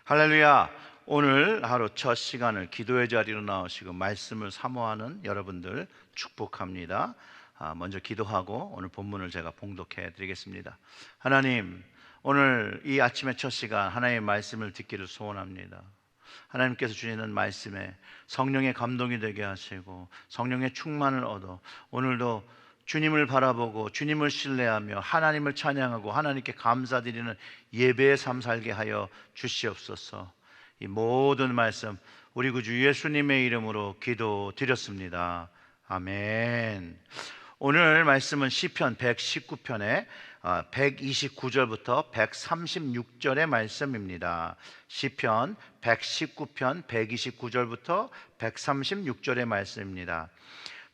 할렐루야. 오늘 하루 첫 시간을 기도의 자리로 나오시고 말씀을 사모하는 여러분들 축복합니다. 먼저 기도하고 오늘 본문을 제가 봉독해 드리겠습니다. 하나님, 오늘 이 아침의 첫 시간 하나님의 말씀을 듣기를 소원합니다. 하나님께서 주시는 말씀에 성령의 감동이 되게 하시고 성령의 충만을 얻어 오늘도 주님을 바라보고 주님을 신뢰하며 하나님을 찬양하고 하나님께 감사드리는 예배의 삶 살게 하여 주시옵소서. 이 모든 말씀 우리 구주 예수님의 이름으로 기도드렸습니다. 아멘. 오늘 말씀은 시편 119편의 129절부터 136절의 말씀입니다. 시편 119편 129절부터 136절의 말씀입니다.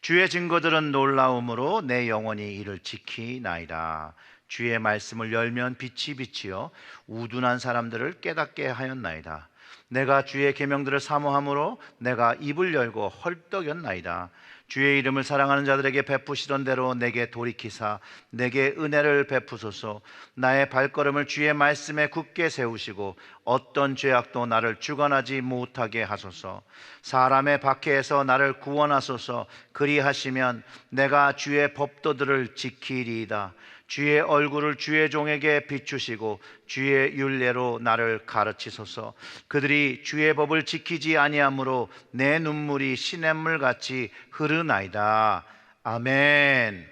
주의 증거들은 놀라움으로 내 영혼이 이를 지키나이다. 주의 말씀을 열면 빛이 비치어 우둔한 사람들을 깨닫게 하였나이다. 내가 주의 계명들을 사모함으로 내가 입을 열고 헐떡였나이다. 주의 이름을 사랑하는 자들에게 베푸시던 대로 내게 돌이키사 내게 은혜를 베푸소서. 나의 발걸음을 주의 말씀에 굳게 세우시고 어떤 죄악도 나를 주관하지 못하게 하소서. 사람의 박해에서 나를 구원하소서. 그리하시면 내가 주의 법도들을 지키리이다. 주의 얼굴을 주의 종에게 비추시고 주의 율례로 나를 가르치소서. 그들이 주의 법을 지키지 아니하므로 내 눈물이 시냇물같이 흐르나이다. 아멘.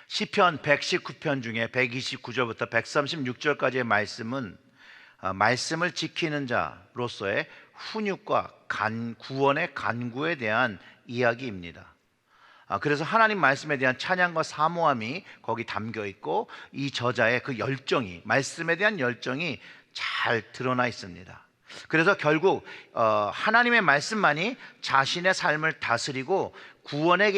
시편 119편 중에 129절부터 136절까지의 말씀은 말씀을 지키는 자로서의 훈육과 구원의 간구에 대한 이야기입니다. 그래서 하나님 말씀에 대한 찬양과 사모함이 거기 담겨 있고 이 저자의 그 열정이, 말씀에 대한 열정이 잘 드러나 있습니다. 그래서 결국 하나님의 말씀만이 자신의 삶을 다스리고 구원에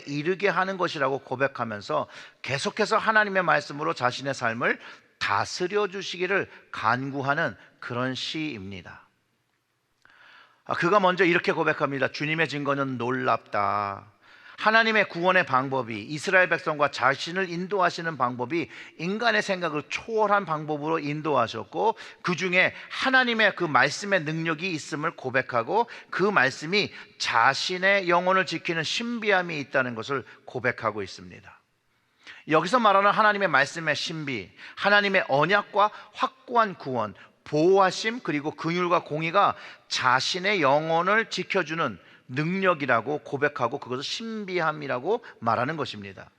이르게 하는 것이라고 고백하면서 계속해서 하나님의 말씀으로 자신의 삶을 다스려 주시기를 간구하는 그런 시입니다. 그가 먼저 이렇게 고백합니다. 주님의 증거는 놀랍다. 하나님의 구원의 방법이, 이스라엘 백성과 자신을 인도하시는 방법이 인간의 생각을 초월한 방법으로 인도하셨고 그 중에 하나님의 그 말씀의 능력이 있음을 고백하고 그 말씀이 자신의 영혼을 지키는 신비함이 있다는 것을 고백하고 있습니다. 여기서 말하는 하나님의 말씀의 신비, 하나님의 언약과 확고한 구원, 보호하심, 그리고 긍휼과 공의가 자신의 영혼을 지켜주는 능력이라고 고백하고 그것을 신비함이라고 말하는 것입니다.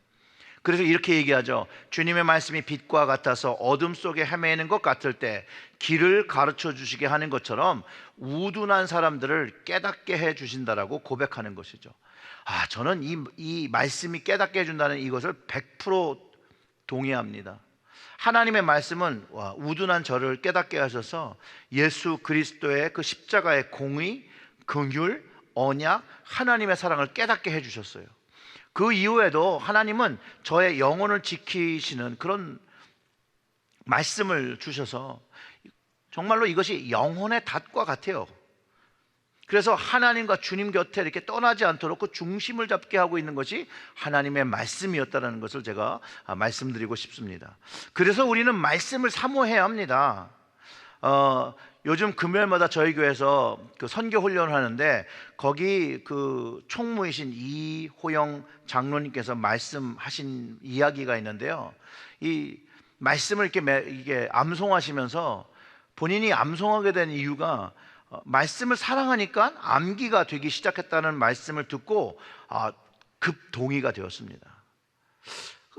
그래서 이렇게 얘기하죠. 주님의 말씀이 빛과 같아서 어둠 속에 헤매는 것 같을 때 길을 가르쳐 주시게 하는 것처럼 우둔한 사람들을 깨닫게 해 주신다라고 고백하는 것이죠. 저는 이 말씀이 깨닫게 해준다는 이것을 100% 동의합니다. 하나님의 말씀은 우둔한 저를 깨닫게 하셔서 예수 그리스도의 그 십자가의 공의, 긍휼, 언약, 하나님의 사랑을 깨닫게 해주셨어요. 그 이후에도 하나님은 저의 영혼을 지키시는 그런 말씀을 주셔서 정말로 이것이 영혼의 닷과 같아요. 그래서 하나님과 주님 곁에 이렇게 떠나지 않도록 그 중심을 잡게 하고 있는 것이 하나님의 말씀이었다는 것을 제가 말씀드리고 싶습니다. 그래서 우리는 말씀을 사모해야 합니다. 요즘 금요일마다 저희 교회에서 그 선교 훈련을 하는데 거기 그 총무이신 이호영 장로님께서 말씀하신 이야기가 있는데요. 이 말씀을 이게 암송하시면서 본인이 암송하게 된 이유가 말씀을 사랑하니까 암기가 되기 시작했다는 말씀을 듣고 급 동의가 되었습니다.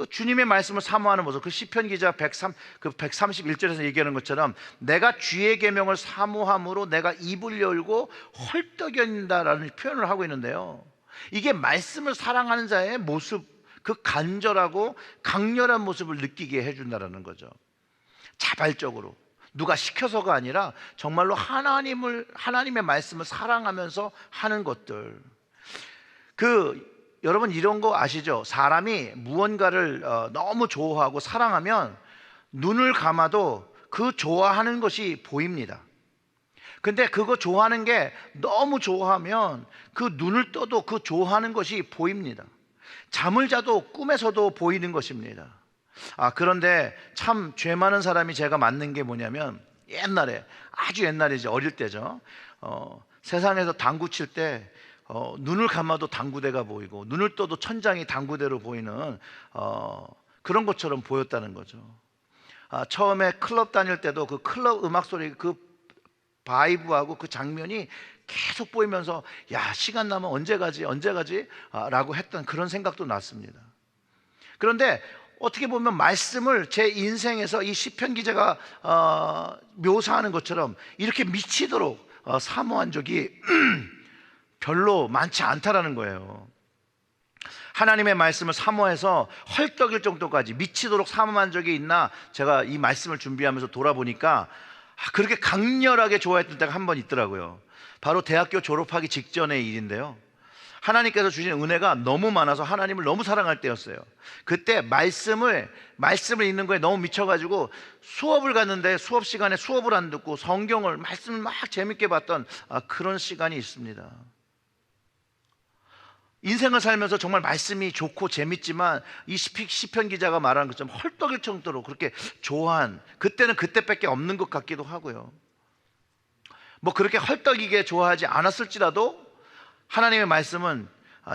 주님의 말씀을 사모하는 모습, 그 시편 기자 131절에서 얘기하는 것처럼 내가 주의 계명을 사모함으로 내가 입을 열고 헐떡인다라는 표현을 하고 있는데요. 이게 말씀을 사랑하는 자의 모습, 그 간절하고 강렬한 모습을 느끼게 해준다는 거죠. 자발적으로 누가 시켜서가 아니라 정말로 하나님의 말씀을 사랑하면서 하는 것들. 여러분 이런 거 아시죠? 사람이 무언가를 너무 좋아하고 사랑하면 눈을 감아도 그 좋아하는 것이 보입니다. 근데 그거 좋아하는 게 너무 좋아하면 그 눈을 떠도 그 좋아하는 것이 보입니다. 잠을 자도 꿈에서도 보이는 것입니다. 그런데 참 죄 많은 사람이 제가 맞는 게 뭐냐면 옛날에, 아주 옛날에, 이제 어릴 때죠. 세상에서 당구 칠 때 눈을 감아도 당구대가 보이고 눈을 떠도 천장이 당구대로 보이는 그런 것처럼 보였다는 거죠. 처음에 클럽 다닐 때도 그 클럽 음악 소리, 그 바이브하고 그 장면이 계속 보이면서 야, 시간 나면 언제 가지 라고 했던 그런 생각도 났습니다. 그런데 어떻게 보면 말씀을 제 인생에서 이 시편 기자가 묘사하는 것처럼 이렇게 미치도록 사모한 적이 별로 많지 않다라는 거예요. 하나님의 말씀을 사모해서 헐떡일 정도까지 미치도록 사모한 적이 있나, 제가 이 말씀을 준비하면서 돌아보니까 그렇게 강렬하게 좋아했던 때가 한 번 있더라고요. 바로 대학교 졸업하기 직전의 일인데요. 하나님께서 주신 은혜가 너무 많아서 하나님을 너무 사랑할 때였어요. 그때 말씀을 읽는 거에 너무 미쳐가지고 수업을 갔는데 수업 시간에 수업을 안 듣고 말씀을 막 재밌게 봤던 그런 시간이 있습니다. 인생을 살면서 정말 말씀이 좋고 재밌지만 이 시편 기자가 말하는 것처럼 헐떡일 정도로 그렇게 좋아한, 그때는 그때밖에 없는 것 같기도 하고요. 뭐 그렇게 헐떡이게 좋아하지 않았을지라도 하나님의 말씀은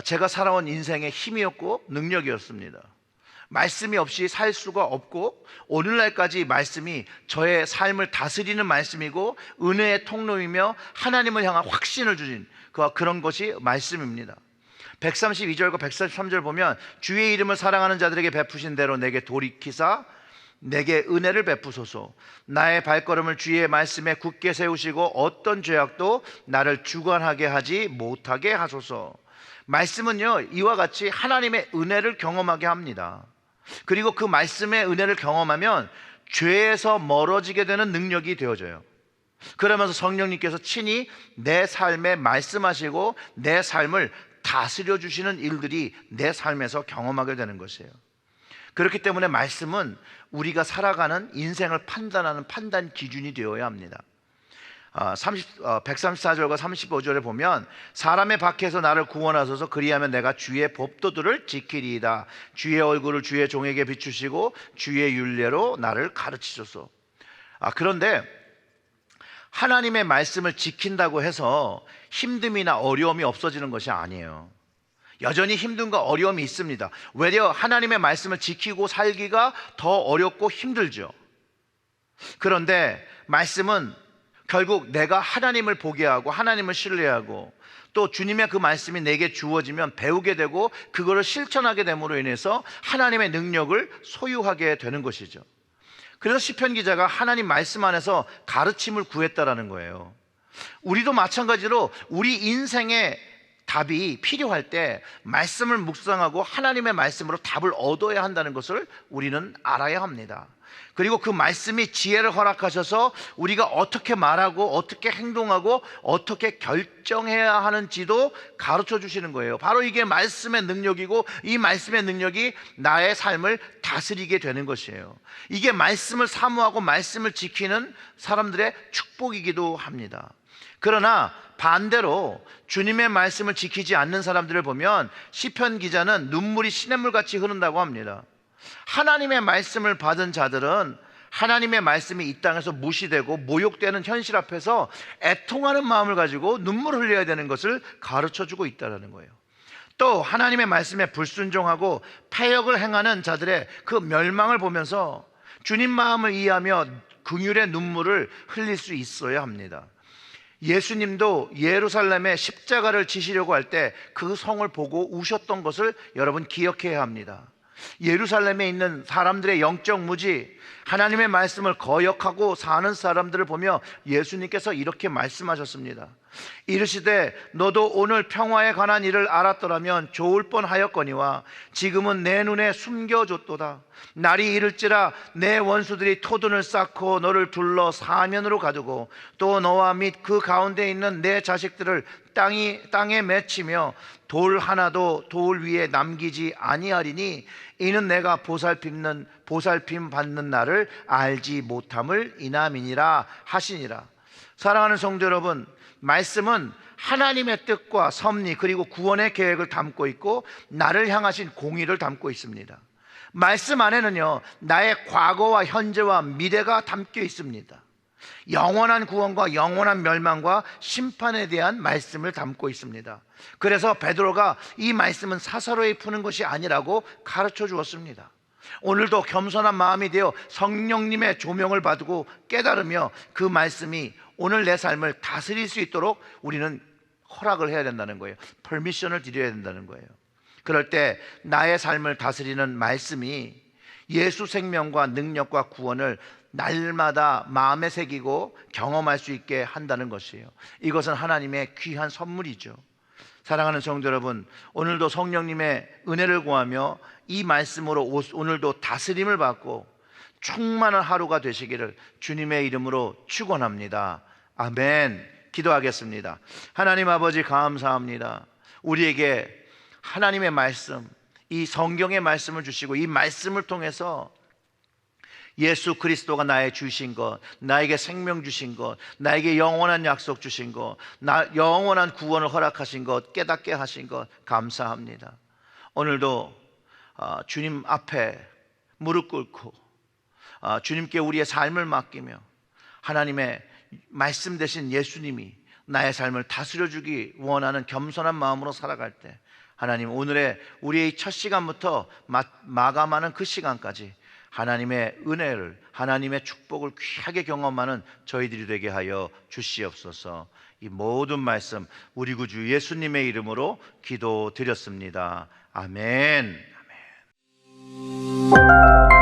제가 살아온 인생의 힘이었고 능력이었습니다. 말씀이 없이 살 수가 없고 오늘날까지 말씀이 저의 삶을 다스리는 말씀이고 은혜의 통로이며 하나님을 향한 확신을 주신 그런 것이 말씀입니다. 132절과 133절 보면 주의 이름을 사랑하는 자들에게 베푸신 대로 내게 돌이키사 내게 은혜를 베푸소서. 나의 발걸음을 주의 말씀에 굳게 세우시고 어떤 죄악도 나를 주관하게 하지 못하게 하소서. 말씀은요, 이와 같이 하나님의 은혜를 경험하게 합니다. 그리고 그 말씀의 은혜를 경험하면 죄에서 멀어지게 되는 능력이 되어져요. 그러면서 성령님께서 친히 내 삶에 말씀하시고 내 삶을 다스려 주시는 일들이 내 삶에서 경험하게 되는 것이에요. 그렇기 때문에 말씀은 우리가 살아가는 인생을 판단하는 판단 기준이 되어야 합니다. 134절과 35절에 보면 사람의 밖에서 나를 구원하소서. 그리하면 내가 주의 법도들을 지키리이다. 주의 얼굴을 주의 종에게 비추시고 주의 율례로 나를 가르치소서. 그런데 하나님의 말씀을 지킨다고 해서 힘듦이나 어려움이 없어지는 것이 아니에요. 여전히 힘듦과 어려움이 있습니다. 외려 하나님의 말씀을 지키고 살기가 더 어렵고 힘들죠. 그런데 말씀은 결국 내가 하나님을 보게 하고 하나님을 신뢰하고 또 주님의 그 말씀이 내게 주어지면 배우게 되고 그거를 실천하게 됨으로 인해서 하나님의 능력을 소유하게 되는 것이죠. 그래서 시편 기자가 하나님 말씀 안에서 가르침을 구했다라는 거예요. 우리도 마찬가지로 우리 인생의 답이 필요할 때 말씀을 묵상하고 하나님의 말씀으로 답을 얻어야 한다는 것을 우리는 알아야 합니다. 그리고 그 말씀이 지혜를 허락하셔서 우리가 어떻게 말하고 어떻게 행동하고 어떻게 결정해야 하는지도 가르쳐 주시는 거예요. 바로 이게 말씀의 능력이고 이 말씀의 능력이 나의 삶을 다스리게 되는 것이에요. 이게 말씀을 사모하고 말씀을 지키는 사람들의 축복이기도 합니다. 그러나 반대로 주님의 말씀을 지키지 않는 사람들을 보면 시편 기자는 눈물이 시냇물같이 흐른다고 합니다. 하나님의 말씀을 받은 자들은 하나님의 말씀이 이 땅에서 무시되고 모욕되는 현실 앞에서 애통하는 마음을 가지고 눈물을 흘려야 되는 것을 가르쳐주고 있다는 거예요. 또 하나님의 말씀에 불순종하고 패역을 행하는 자들의 그 멸망을 보면서 주님 마음을 이해하며 긍휼의 눈물을 흘릴 수 있어야 합니다. 예수님도 예루살렘에 십자가를 지시려고 할 때 그 성을 보고 우셨던 것을 여러분 기억해야 합니다. 예루살렘에 있는 사람들의 영적 무지, 하나님의 말씀을 거역하고 사는 사람들을 보며 예수님께서 이렇게 말씀하셨습니다. 이르시되 너도 오늘 평화에 관한 일을 알았더라면 좋을 뻔하였거니와 지금은 내 눈에 숨겨졌도다. 날이 이를지라 내 원수들이 토둔을 쌓고 너를 둘러 사면으로 가두고 또 너와 및 그 가운데 있는 내 자식들을 땅에 맺히며 돌 하나도 돌 위에 남기지 아니하리니 이는 내가 보살핌 받는 날을 알지 못함을 인함이니라 하시니라. 사랑하는 성도 여러분, 말씀은 하나님의 뜻과 섭리 그리고 구원의 계획을 담고 있고 나를 향하신 공의를 담고 있습니다. 말씀 안에는요, 나의 과거와 현재와 미래가 담겨 있습니다. 영원한 구원과 영원한 멸망과 심판에 대한 말씀을 담고 있습니다. 그래서 베드로가 이 말씀은 사사로이 푸는 것이 아니라고 가르쳐 주었습니다. 오늘도 겸손한 마음이 되어 성령님의 조명을 받고 깨달으며 그 말씀이 오늘 내 삶을 다스릴 수 있도록 우리는 허락을 해야 된다는 거예요. 퍼미션을 드려야 된다는 거예요. 그럴 때 나의 삶을 다스리는 말씀이 예수 생명과 능력과 구원을 날마다 마음에 새기고 경험할 수 있게 한다는 것이에요. 이것은 하나님의 귀한 선물이죠. 사랑하는 성도 여러분, 오늘도 성령님의 은혜를 구하며 이 말씀으로 오늘도 다스림을 받고 충만한 하루가 되시기를 주님의 이름으로 축원합니다. 아멘. 기도하겠습니다. 하나님 아버지, 감사합니다. 우리에게 하나님의 말씀, 이 성경의 말씀을 주시고 이 말씀을 통해서 예수 그리스도가 나의 주신 것, 나에게 생명 주신 것, 나에게 영원한 약속 주신 것, 영원한 구원을 허락하신 것, 깨닫게 하신 것 감사합니다. 오늘도 주님 앞에 무릎 꿇고 주님께 우리의 삶을 맡기며 하나님의 말씀 되신 예수님이 나의 삶을 다스려주기 원하는 겸손한 마음으로 살아갈 때 하나님, 오늘의 우리의 첫 시간부터 마감하는 그 시간까지 하나님의 은혜를, 하나님의 축복을 귀하게 경험하는 저희들이 되게 하여 주시옵소서. 이 모든 말씀 우리 구주 예수님의 이름으로 기도드렸습니다. 아멘. 아멘.